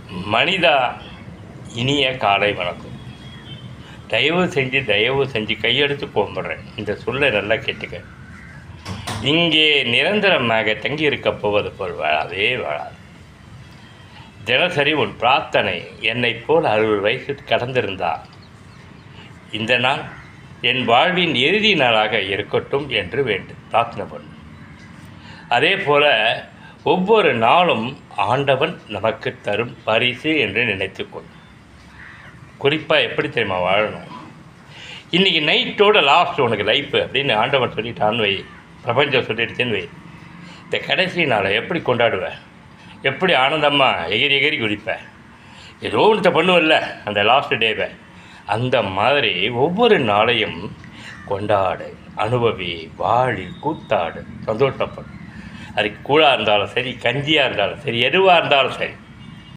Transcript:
மனிதா, இனிய காலை வணக்கம். தயவு செஞ்சு கையெடுத்து கும்பிட்றேன். இந்த சொல்லை நல்லா கேட்டுக்க. இங்கே நிரந்தரமாக தங்கியிருக்கப் போவது போல் வாழாதே வாழாது. தினசரி உன் பிரார்த்தனை என்னைப் போல் 60 வயசு கடந்திருந்தால் இந்த நாள் என் வாழ்வின் இறுதி நாளாக இருக்கட்டும் என்று பிரார்த்தனை பண்ணு. அதே போல் ஒவ்வொரு நாளும் ஆண்டவன் நமக்கு தரும் பரிசு என்று நினைத்துக்கொள். குறிப்பாக எப்படி தெரியுமா வாழணும்? இன்றைக்கி நைட்டோட லாஸ்ட் உனக்கு லைஃப் அப்படின்னு ஆண்டவன் சொல்லிட்டான்னு வை, பிரபஞ்சம் சொல்லிடுச்சுன்னு வை. இந்த கடைசி நாளை எப்படி கொண்டாடுவேன்? எப்படி ஆனந்தமாக எகிரி குதிப்பேன்? ஏதோ ஒன்று பண்ணுவல்ல அந்த லாஸ்ட் டேவை. அந்த மாதிரி ஒவ்வொரு நாளையும் கொண்டாடு, அனுபவி, வாழி, கூத்தாடு, சந்தோஷப்படும். அது கூழாக இருந்தாலும் சரி, கஞ்சியாக இருந்தாலும் சரி, எதுவாக இருந்தாலும் சரி.